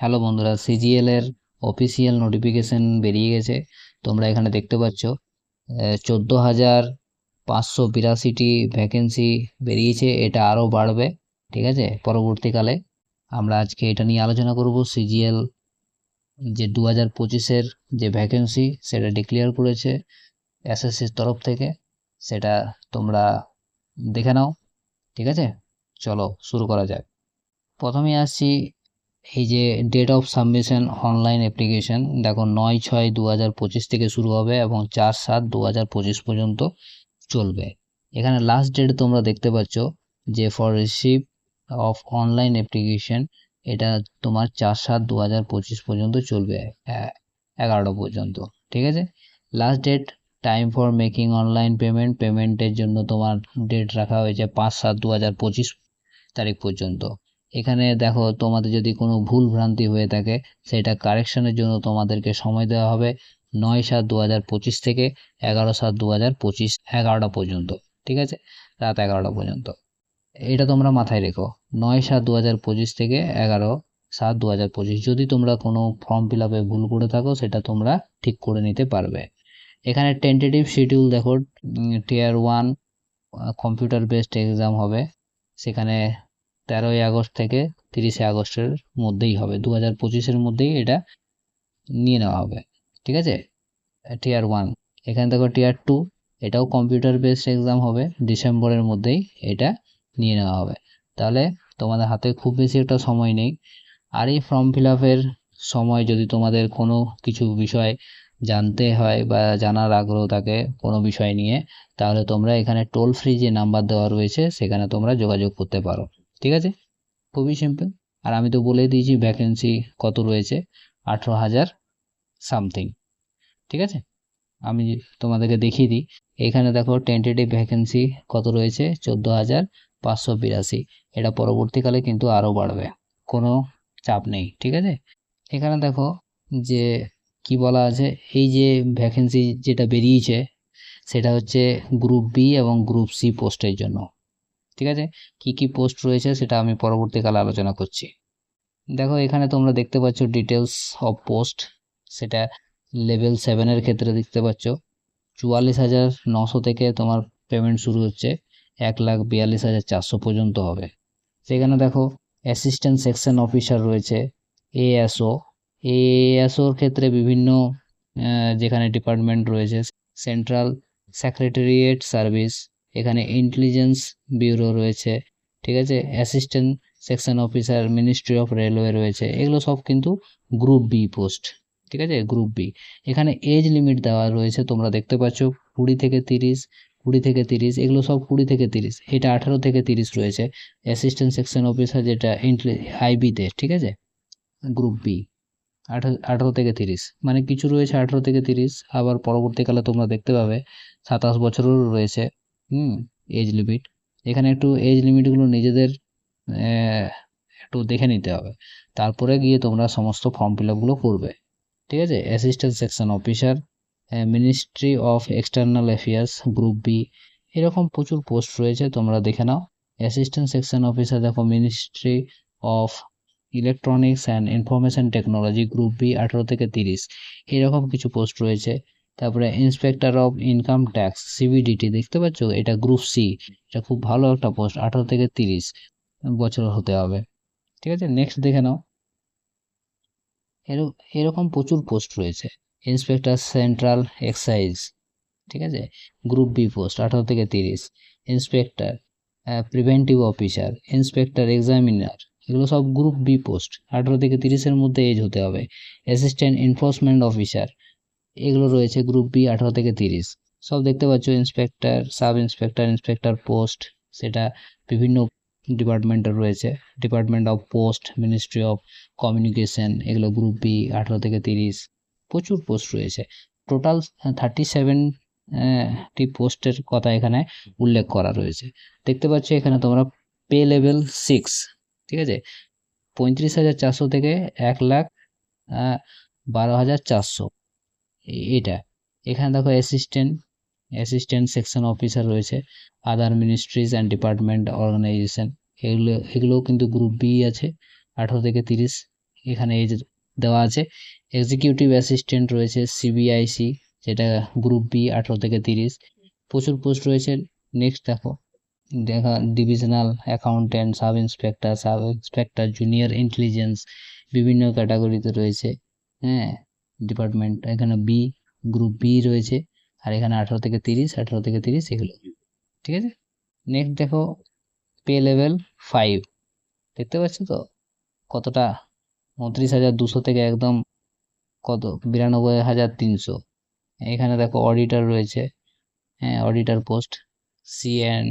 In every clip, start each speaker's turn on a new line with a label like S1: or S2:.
S1: Hello বন্ধুরা, CGL এর official notification বেরিয়ে গেছে। তোমরা এখানে দেখতে পাচ্ছ 14,582টি ভ্যাকেন্সি বেরিয়েছে। এটা আরও বাড়বে, ঠিক আছে, পরবর্তীকালে। আমরা আজকে এটা নিয়ে আলোচনা করব। সিজিএল যে 2025-এর যে ভ্যাকেন্সি সেটা ডিক্লেয়ার করেছে এসএসসির তরফ থেকে, সেটা তোমরা দেখে নাও, ঠিক আছে। চলো শুরু করা যাক। প্রথমে আসছি এই যে date of submission online application. দেখো 9/6/2025 থেকে শুরু হবে এবং 4/7/2025 পর্যন্ত চলবে। এখানে লাস্ট ডেট তোমরা দেখতে পাচ্ছ যে for receive of online application, এটা তোমার 4/7/2025 পর্যন্ত চলবে, 11টা পর্যন্ত, ঠিক আছে। Last date time for making online পেমেন্টের জন্য তোমার ডেট রাখা হয়েছে 5/7/2025 তারিখ পর্যন্ত। এখানে দেখো তোমাদের যদি কোনো ভুল ভ্রান্তি হয়ে থাকে সেটা কারেকশনের জন্য তোমাদেরকে সময় দেওয়া হবে 9/7/2025 থেকে 11/7/2025 11টা পর্যন্ত, ঠিক আছে, রাত 11টা পর্যন্ত। এটা তোমরা মাথায় রেখো, 9/7/2025 থেকে 11/7/2025। যদি তোমরা কোনো ফর্ম ফিল আপে ভুল করে থাকো সেটা তোমরা ঠিক করে নিতে পারবে। এখানে টেন্টেটিভ শিডিউল দেখো, টিয়ার 1 কম্পিউটার বেসড এক্সাম হবে। সেখানে 13ই আগস্ট থেকে 30শে আগস্টের মধ্যেই হবে, 2025-এর মধ্যেই এটা নিয়ে নেওয়া হবে, ঠিক আছে। টিয়ার 1। এখানে দেখো টিয়ার 2, এটাও কম্পিউটার বেসড এক্সাম হবে, ডিসেম্বরের মধ্যেই এটা নিয়ে নেওয়া হবে। তাহলে তোমাদের হাতে খুব বেশি একটা সময় নেই। আর এই ফর্ম ফিল আপের সময় যদি তোমাদের কোনো কিছু বিষয় জানতে হয় বা জানার আগ্রহ থাকে কোনো বিষয় নিয়ে, তাহলে তোমরা এখানে টোল ফ্রি যে নাম্বার দেওয়া রয়েছে সেখানে তোমরা যোগাযোগ করতে পারো, ঠিক আছে। খুবই সিম্পল। আর আমি তো বলে দিয়েছি ভ্যাকেন্সি কত রয়েছে, 18,000 সামথিং, ঠিক আছে। আমি তোমাদেরকে দেখিয়ে দিই। এখানে দেখো টেন্টেটিভ ভ্যাকেন্সি কত রয়েছে, 14,582। এটা পরবর্তীকালে কিন্তু আরও বাড়বে, কোনো চাপ নেই, ঠিক আছে। এখানে দেখো যে কি বলা আছে, এই যে ভ্যাকেন্সি যেটা বেরিয়েছে সেটা হচ্ছে গ্রুপ বি এবং গ্রুপ সি পোস্টের জন্য, ঠিক আছে। কি কি পোস্ট রয়েছে সেটা আমি পরবর্তীকালে আলোচনা করছি। দেখো এখানে তোমরা দেখতে পাচ্ছ ডিটেলস অফ পোস্ট, সেটা লেভেল 7-এর ক্ষেত্রে দেখতে পাচ্ছ 44,900 থেকে তোমার পেমেন্ট শুরু হচ্ছে, 1,42,400 পর্যন্ত হবে। সেখানে দেখো অ্যাসিস্ট্যান্ট সেকশন অফিসার রয়েছে, এএসও। এএসওর ক্ষেত্রে বিভিন্ন যেখানে ডিপার্টমেন্ট রয়েছে, সেন্ট্রাল সেক্রেটারিয়েট সার্ভিস, এখানে ইন্টেলিজেন্স ব্যুরো রয়েছে, ঠিক আছে। Assistant section officer ministry of railway রয়েছে। এগুলো সব কিন্তু গ্রুপ বি পোস্ট, ঠিক আছে, গ্রুপ বি। এখানে এজ লিমিট দেওয়া রয়েছে, তোমরা দেখতে পাচ্ছ 20 থেকে 30, 20 থেকে 30, এগুলো সব 20 থেকে 30। এটা 18 থেকে 30 রয়েছে অ্যাসিস্ট্যান্ট সেকশন অফিসার, যেটা আইবিতে, ঠিক আছে, গ্রুপ বি। 18 থেকে 30, মানে কিছু রয়েছে 18 থেকে 30, আবার পরবর্তীকালে তোমরা দেখতে পাবে 27 বছরেরও রয়েছে এজ লিমিট। এখানে একটু এজ লিমিটগুলো নিজেদের একটু দেখে নিতে হবে, তারপরে গিয়ে তোমরা সমস্ত ফর্ম ফিল আপগুলো করবে, ঠিক আছে। Assistant section officer, ministry of external affairs, group B. এরকম প্রচুর পোস্ট রয়েছে, তোমরা দেখে নাও। অ্যাসিস্ট্যান্ট সেকশন অফিসার দেখো ministry of electronics and information technology, group B, 18 থেকে 30, এরকম কিছু পোস্ট রয়েছে। তারপরে inspector of income tax, CBDT, দেখতে পাচ্ছ, এটা গ্রুপ সি। এটা খুব ভালো একটা পোস্ট, 18 থেকে 30 বছর হতে হবে, ঠিক আছে। নেক্সট দেখে নাও। এরকম প্রচুর পোস্ট রয়েছে। ইন্সপেক্টর সেন্ট্রাল এক্সাইজ, ঠিক আছে, গ্রুপ বি পোস্ট, 18 থেকে 30। Inspector preventive officer, inspector examiner, এগুলো সব গ্রুপ বি পোস্ট, 18 থেকে 30-এর মধ্যে এজ হতে হবে। অ্যাসিস্ট্যান্ট এনফোর্সমেন্ট অফিসার, এগুলো রয়েছে গ্রুপ বি, 18 থেকে 30। সব দেখতে পাচ্ছ inspector, sub inspector, inspector post, সেটা বিভিন্ন ডিপার্টমেন্টের রয়েছে। Department of post, ministry of communication, এগুলো গ্রুপ বি, 18 থেকে 30। প্রচুর পোস্ট রয়েছে। টোটাল 37 টি পোস্টের কথা এখানে উল্লেখ করা রয়েছে। দেখতে পাচ্ছ এখানে তোমরা পে লেভেল 6, ঠিক আছে, 35,400 থেকে 1,12,400, এটা। এখানে দেখো অ্যাসিস্ট্যান্ট সেকশন অফিসার রয়েছে, আদার মিনিস্ট্রিজ অ্যান্ড ডিপার্টমেন্ট অর্গানাইজেশন, এগুলোও কিন্তু গ্রুপ বি আছে, 18 থেকে 30। এখানে এজ দেওয়া আছে। এক্সিকিউটিভ অ্যাসিস্ট্যান্ট রয়েছে সিবিআইসি, যেটা গ্রুপ বি 18 থেকে 30, প্রচুর পোস্ট রয়েছে। নেক্সট দেখা divisional accountant, sub inspector, junior intelligence, বিভিন্ন ক্যাটাগরিতে রয়েছে। হ্যাঁ, ডিপার্টমেন্ট এখানে বি, গ্রুপ বি রয়েছে। আর এখানে 18 থেকে 30 এগুলো, ঠিক আছে। নেক্সট দেখো পে লেভেল 5, দেখতে পাচ্ছ তো কতটা, 29,200 থেকে একদম কত 92,300। এখানে দেখো অডিটর রয়েছে, হ্যাঁ auditor post, C and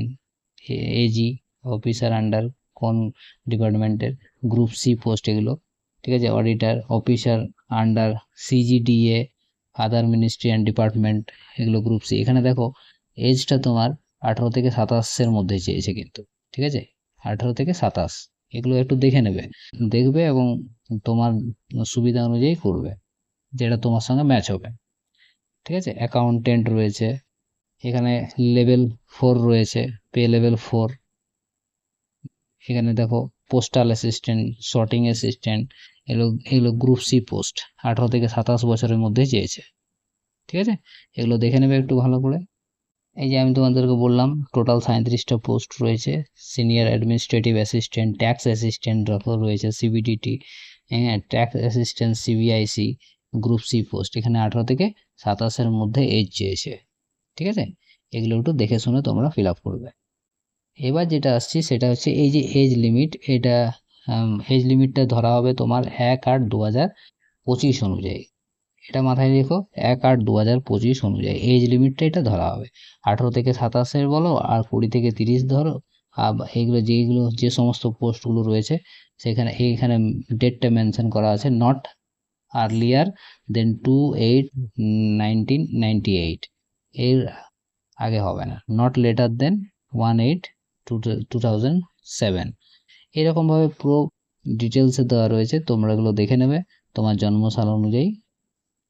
S1: AG officer under কোন ডিপার্টমেন্টের, গ্রুপ সি পোস্ট এগুলো, ঠিক আছে। Auditor officer under CGDA, other ministry and department, এগুলো গ্রুপ সি। এখানে দেখো এজটা তোমার 18 থেকে 27 মধ্যে চেয়েছে কিন্তু, ঠিক আছে, 18 থেকে 27। এগুলো একটু দেখে নেবে, দেখবে এবং তোমার সুবিধা অনুযায়ী করবে, যেটা তোমার সঙ্গে ম্যাচ হবে, ঠিক আছে। অ্যাকাউন্টেন্ট রয়েছে, এখানে লেভেল 4 রয়েছে, পে লেভেল 4। এখানে দেখো পোস্টাল অ্যাসিস্ট্যান্ট, শর্টিং অ্যাসিস্ট্যান্ট, এগুলো গ্রুপ সি পোস্ট, 18 থেকে 27 বছরের মধ্যে চেয়েছে, ঠিক আছে। এগুলো দেখে নেবে একটু ভালো করে। এই যে আমি তোমাদেরকে বললাম টোটাল 37টা পোস্ট রয়েছে। Senior administrative assistant, tax assistant রয়েছে, সিবিডিটি, হ্যাঁ tax assistant CBIC, group C post. এখানে 18 থেকে 27 মধ্যে এজ চেয়েছে, ঠিক আছে। এগুলো একটু দেখে শুনে তোমরা ফিল আপ করবে। এবার যেটা আসছি সেটা হচ্ছে এই যে এজ লিমিট, এটা এজ লিমিটটা ধরা হবে তোমার 1/8/2025 অনুযায়ী। এটা মাথায় রেখো, 1/8/2025 অনুযায়ী এজ লিমিটটা এটা ধরা হবে। 18 থেকে 27 বলো আর 20 থেকে 30 ধরো। আর এইগুলো যেগুলো যে সমস্ত পোস্টগুলো রয়েছে সেখানে এইখানে ডেটটা মেনশন করা আছে, নট আর্লিয়ার দেন 2/8/1998, এর আগে হবে না, নট লেটার দেন 1/8/2007। এরকমভাবে পুরো ডিটেলসে দেওয়া রয়েছে, তোমরা এগুলো দেখে নেবে। তোমার জন্মসাল অনুযায়ী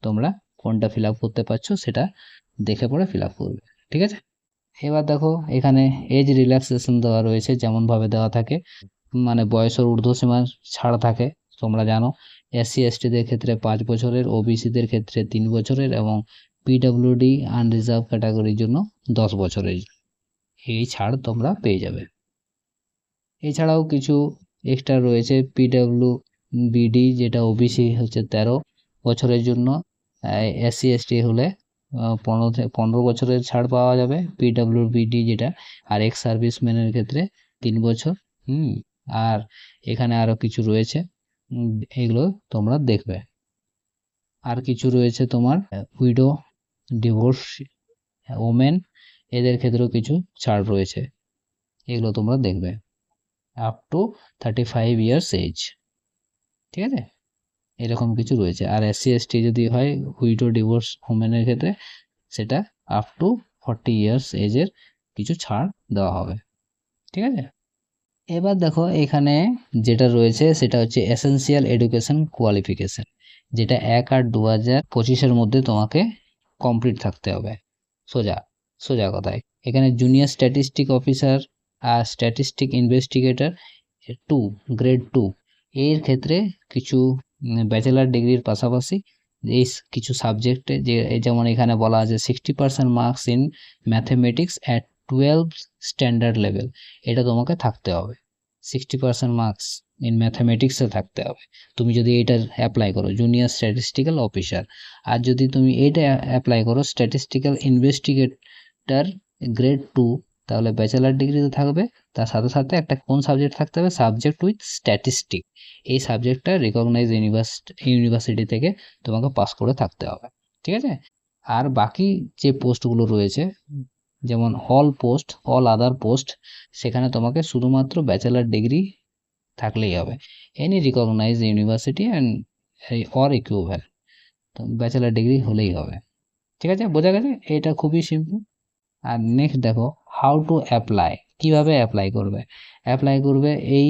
S1: তোমরা কোনটা ফিল আপ করতে পারছো সেটা দেখে পরে ফিল আপ করবে, ঠিক আছে। এবার দেখো এখানে এজ রিল্যাক্সেশন দেওয়া রয়েছে, যেমনভাবে দেওয়া থাকে, মানে বয়সের ঊর্ধ্বসীমা ছাড় থাকে, তোমরা জানো। এসসি এসটিদের ক্ষেত্রে 5 বছরের, ওবিসিদের ক্ষেত্রে 3 বছরের এবং পিডব্লিউডি আনরিজার্ভ ক্যাটাগরির জন্য 10 বছরের এই ছাড় তোমরা পেয়ে যাবে। এছাড়াও কিছু এক্সট্রা রয়েছে, পিডব্লিউবিডি যেটা ওবিসি হচ্ছে 13 বছরের জন্য, এসসি এসটি হলে 15 বছরের ছাড় পাওয়া যাবে পিডব্লিউবিডি যেটা, আর এক্স সার্ভিসম্যানের ক্ষেত্রে 3 বছর। আর এখানে আরও কিছু রয়েছে, এগুলো তোমরা দেখবে। আর কিছু রয়েছে তোমার উইডো, ডিভোর্স ওমেন, এদের ক্ষেত্রেও কিছু ছাড় রয়েছে, এগুলো তোমরা দেখবে আপ টু 35 ইয়ার্স এজ, ঠিক আছে। এরকম কিছু রয়েছে। আর এসসি এসটি যদি হয় উইডো ডিভোর্স ওমেনের ক্ষেত্রে সেটা আপ টু 40 ইয়ার্স এজের কিছু ছাড় দেওয়া হবে, ঠিক আছে। এবার দেখো এখানে যেটা রয়েছে সেটা হচ্ছে এসেনশিয়াল এডুকেশন কোয়ালিফিকেশন, যেটা 1/8/2025 মধ্যে তোমাকে কমপ্লিট থাকতে হবে। সোজা সোজা কথায় এখানে জুনিয়র স্ট্যাটিস্টিক অফিসার আর স্ট্যাটিস্টিক ইনভেস্টিগেটর 2 গ্রেড 2 এর ক্ষেত্রে কিছু ব্যাচেলার ডিগ্রির পাশাপাশি এই কিছু সাবজেক্টে, যেমন এখানে বলা আছে 60% marks in mathematics at 12 standard level, এটা তোমাকে থাকতে হবে। 60% মার্কস ইন ম্যাথমেটিক্সে থাকতে হবে তুমি যদি এটা অ্যাপ্লাই করো জুনিয়র স্ট্যাটিস্টিক্যাল অফিসার। আর যদি তুমি এটা অ্যাপ্লাই করো স্ট্যাটিস্টিক্যাল ইনভেস্টিগেটর গ্রেড 2, তাহলে ব্যাচেলার ডিগ্রিতে থাকবে, তার সাথে সাথে একটা কোন সাবজেক্ট থাকতে হবে, সাবজেক্ট উইথ স্ট্যাটিস্টিক। এই সাবজেক্টটা রিকগনাইজ ইউনিভার্সিটি থেকে তোমাকে পাস করে থাকতে হবে, ঠিক আছে। আর বাকি যে পোস্টগুলো রয়েছে যেমন অল আদার পোস্ট, সেখানে তোমাকে শুধুমাত্র ব্যাচেলার ডিগ্রি থাকলেই হবে, any recognise university and or equivalent, তো ব্যাচেলার ডিগ্রি হলেই হবে, ঠিক আছে, বোঝা গেছে। এটা খুবই সিম্পল। আর নেক্সট দেখো হাউ টু অ্যাপ্লাই, কিভাবে অ্যাপ্লাই করবে এই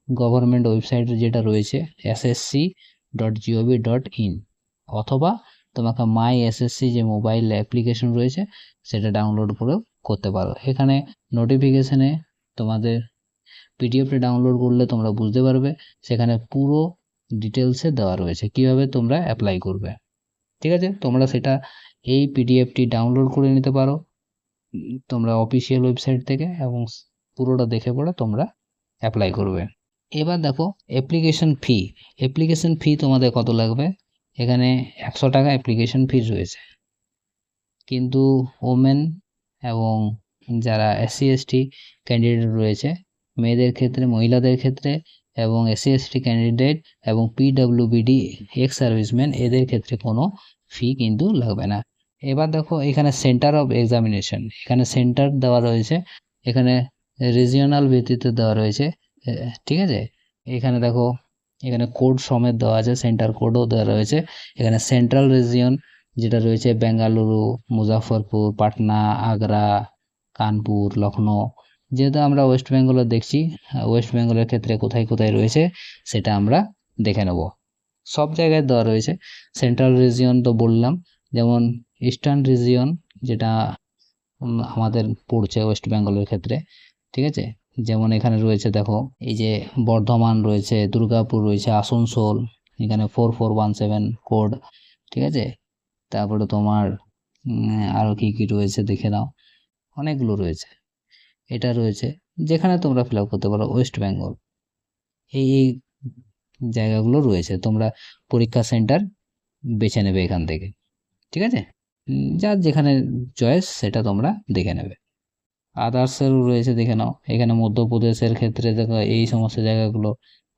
S1: গভর্নমেন্ট ওয়েবসাইট যেটা রয়েছে ssc.gov.in, অথবা তোমাকে মাই এসএসসি যে মোবাইল অ্যাপ্লিকেশন রয়েছে সেটা ডাউনলোড করেও করতে পারো। এখানে নোটিফিকেশনে তোমাদের পিডিএফটা ডাউনলোড করলে তোমরা বুঝতে পারবে, সেখানে পুরো ডিটেলসে দেওয়া রয়েছে কিভাবে তোমরা অ্যাপ্লাই করবে। ঠিক আছে, তোমরা সেটা এই পিডিএফটি ডাউনলোড করে নিতে পারো তোমরা অফিসিয়াল ওয়েবসাইট থেকে, এবং পুরোটা দেখে পড়ে তোমরা অ্যাপ্লাই করবে। এবার দেখো অ্যাপ্লিকেশন ফি তোমাদের কত লাগবে। এখানে 100 টাকা অ্যাপ্লিকেশন ফি রয়েছে, কিন্তু ওমেন এবং যারা এসসি এসটি ক্যান্ডিডেট রয়েছে, মেয়েদের ক্ষেত্রে, মহিলাদের ক্ষেত্রে, এবং এসসি এসটি ক্যান্ডিডেট এবং পিডব্লিউবিডি এক্স সার্ভিসম্যান, এদের ক্ষেত্রে কোনো ফি কিন্তু লাগবে না। এবার দেখো এখানে সেন্টার অফ এক্সামিনেশন, এখানে সেন্টার দেওয়া রয়েছে, এখানে রিজিওনাল ভিত্তিতে দেওয়া রয়েছে। ঠিক আছে, এখানে দেখো এখানে কোড সমেত দেওয়া আছে, সেন্টার কোডও দেওয়া রয়েছে। এখানে সেন্ট্রাল রিজিয়ন যেটা রয়েছে বেঙ্গালুরু, মুজাফরপুর, পাটনা, আগ্রা, কানপুর, লখনৌ। যেহেতু আমরা ওয়েস্ট বেঙ্গলে দেখছি, ওয়েস্ট বেঙ্গলের ক্ষেত্রে কোথায় কোথায় রয়েছে সেটা আমরা দেখে নেব। সব জায়গায় দেওয়া রয়েছে। সেন্ট্রাল রিজিয়ন তো বললাম, যেমন ইস্টার্ন রিজিয়ন যেটা আমাদের পড়ছে ওয়েস্ট বেঙ্গলের ক্ষেত্রে। ঠিক আছে, যেমন এখানে রয়েছে দেখো, এই যে বর্ধমান রয়েছে, দুর্গাপুর রয়েছে, আসানসোল, এখানে 4417 কোড। ঠিক আছে, তারপরে তোমার আরও কী কী রয়েছে দেখে নাও, অনেকগুলো রয়েছে। এটা রয়েছে, যেখানে তোমরা ফিল আপ করতে পারো ওয়েস্ট বেঙ্গল, এই এই জায়গাগুলো রয়েছে। তোমরা পরীক্ষা সেন্টার বেছে নেবে এখান থেকে। ঠিক আছে, যার যেখানে চয়েস সেটা তোমরা দেখে নেবে। আদার্সেরও রয়েছে, দেখে নাও। এখানে মধ্যপ্রদেশের ক্ষেত্রে দেখো এই সমস্ত জায়গাগুলো,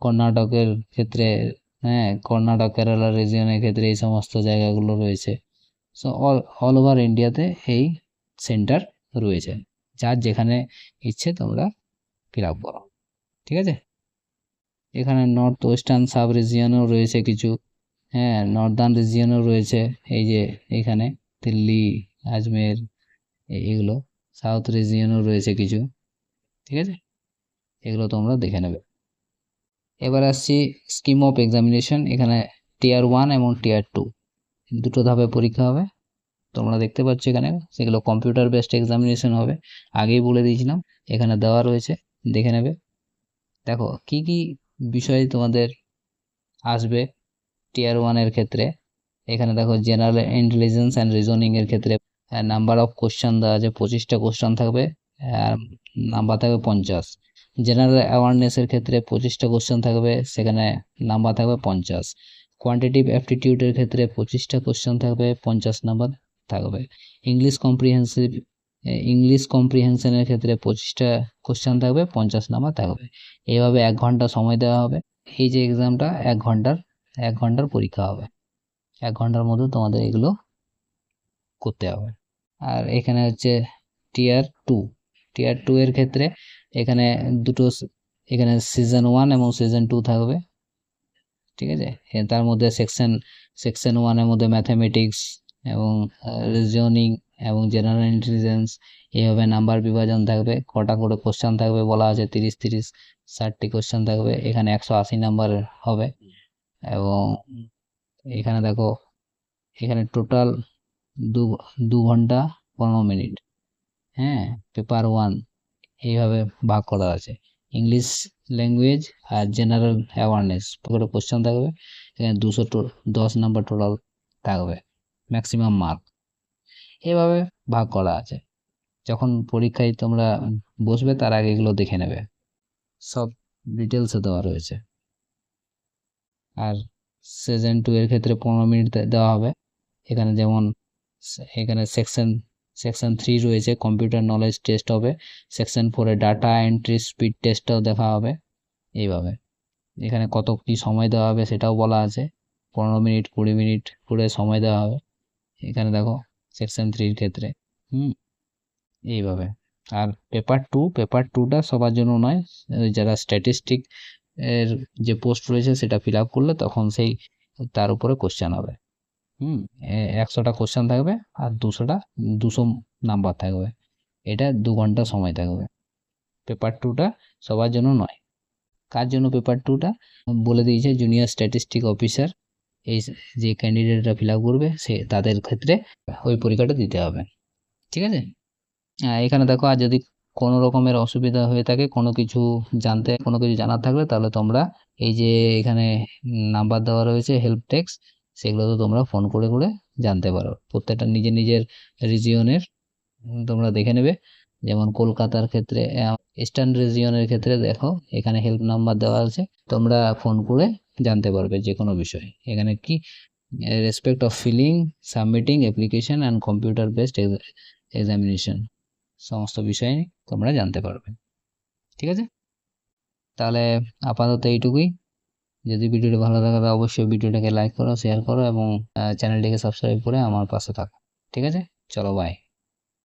S1: কর্ণাটকের ক্ষেত্রে, হ্যাঁ, কর্ণাটক কেরালা রিজিয়নের ক্ষেত্রে এই সমস্ত জায়গাগুলো রয়েছে। সো অল ওভার ইন্ডিয়াতে এই সেন্টার রয়েছে, যার যেখানে ইচ্ছে তোমরা ফিল আপ করো। ঠিক আছে, এখানে নর্থ ওয়েস্টার্ন সাব রিজিয়নও রয়েছে কিছু, হ্যাঁ, নর্দার্ন রিজিয়নও রয়েছে, এই যে এখানে দিল্লি, আজমের, এগুলো। সাউথ রিজিয়নও রয়েছে কিছু। ঠিক আছে, এগুলো তোমরা দেখে নেবে। এবার আসছি স্কিম অফ এক্সামিনেশন। এখানে টিয়ার 1 এবং টিয়ার 2 দুটো ধাপে পরীক্ষা হবে। তোমরা দেখতে পাচ্ছ এখানে, সেগুলো কম্পিউটার বেসড এক্সামিনেশন হবে, আগেই বলে দিয়েছিলাম। এখানে দেওয়া রয়েছে, দেখে নেবে। দেখো কি কি বিষয় তোমাদের আসবে টিয়ার 1-এর ক্ষেত্রে। এখানে দেখো জেনারেল ইন্টেলিজেন্স অ্যান্ড রিজনিং এর ক্ষেত্রে নাম্বার অফ কোশ্চেন দেওয়া আছে, 25টা কোশ্চেন থাকবে, আর নাম্বার থাকবে 50। জেনারেল অ্যাওয়ারনেসের ক্ষেত্রে 25টা কোশ্চেন থাকবে, সেখানে নাম্বার থাকবে 50। কোয়ান্টিটিভ অ্যাপটিটিউডের ক্ষেত্রে 25টা কোশ্চেন থাকবে, 50 নাম্বার থাকবে। ইংলিশ কম্প্রিহেনশনের ক্ষেত্রে 25টা কোশ্চেন থাকবে, 50 নাম্বার থাকবে। এইভাবে 1 ঘন্টা সময় দেওয়া হবে। এই যে এক্সামটা 1 ঘন্টার পরীক্ষা হবে। 1 ঘন্টার মধ্যে তোমাদের এগুলো করতে হবে। আর এখানে হচ্ছে টিয়ার 2 এর ক্ষেত্রে এখানে দুটো, এখানে সিজন 1 এবং সিজন 2 থাকবে। ঠিক আছে, তার মধ্যে সেকশন 1-এর মধ্যে ম্যাথামেটিক্স এবং রিজনিং এবং জেনারেল ইন্টেলিজেন্স, এইভাবে নাম্বার বিভাজন থাকবে। কটা করে কোশ্চেন থাকবে বলা আছে, 30-60টি কোশ্চেন থাকবে। এখানে 180 নাম্বার হবে। এবং এখানে দেখো, এখানে টোটাল 2 ঘন্টা 15 মিনিট, হ্যাঁ, পেপার 1 এইভাবে ভাগ করা আছে। ইংলিশ ল্যাঙ্গুয়েজ আর জেনারেল অ্যাওয়ারনেস করে কোশ্চেন থাকবে। এখানে 210 নাম্বার টোটাল থাকবে, ম্যাক্সিমাম মার্ক। এভাবে ভাগ করা আছে। যখন পরীক্ষায় তোমরা বসবে তার আগে এগুলো দেখে নেবে, সব ডিটেলসে দেওয়া রয়েছে। আর সিজন 2 এর ক্ষেত্রে 15 মিনিট দেওয়া হবে। এখানে যেমন এখানে সেকশন 3 রয়েছে, কম্পিউটার নলেজ টেস্ট হবে। সেকশন 4-এ ডাটা এন্ট্রি স্পিড টেস্টটাও দেখা হবে। এইভাবে এখানে কত কি সময় দেওয়া হবে সেটাও বলা আছে, 15 মিনিট 20 মিনিট করে সময় দেওয়া হবে। এখানে দেখো সেকশন 3-র ক্ষেত্রে এইভাবে। আর পেপার টুটা সবার জন্য নয়, যারা স্ট্যাটিস্টিক এর যে পোস্ট রয়েছে সেটা ফিল আপ করলে তখন সেই তার উপরে কোশ্চেন হবে। 100টা কোশ্চেন থাকবে আর 200 নাম্বার থাকবে। এটা 2 ঘন্টা সময় থাকবে। পেপার 2টা সবার জন্য নয়। কার জন্য পেপার 2টা বলে দিয়েছে, জুনিয়র স্ট্যাটিস্টিক অফিসার, এই যে ক্যান্ডিডেটরা ফিল আপ করবে তাদের ক্ষেত্রে ওই পরীক্ষাটা দিতে হবে। ঠিক আছে, এখানে দেখো, আর যদি কোনো রকমের অসুবিধা হয়ে থাকে, কোনো কিছু জানার থাকলে, তাহলে তোমরা এই যে এখানে নাম্বার দেওয়া রয়েছে হেল্প ডেস্ক, সেগুলোতে তোমরা ফোন করে করে জানতে পারো। প্রত্যেকটা নিজের নিজের রিজিয়নের তোমরা দেখে নেবে। যেমন কলকাতার ক্ষেত্রে, ইস্টার্ন রিজিয়নের ক্ষেত্রে দেখো এখানে হেল্প নাম্বার দেওয়া আছে, তোমরা ফোন করে জানতে পারবে যে কোনো বিষয়। এখানে কি respect of filling, submitting application and computer based examination, সমস্ত বিষয়ে তোমরা জানতে পারবে। ঠিক আছে, তাহলে আপাতত এইটুকুই। যদি ভিডিওটি ভালো লাগে তাহলে অবশ্যই ভিডিওটাকে লাইক করো, শেয়ার করো এবং চ্যানেলটিকে সাবস্ক্রাইব করে আমার পাশে থাকো। ঠিক আছে, চলো বাই।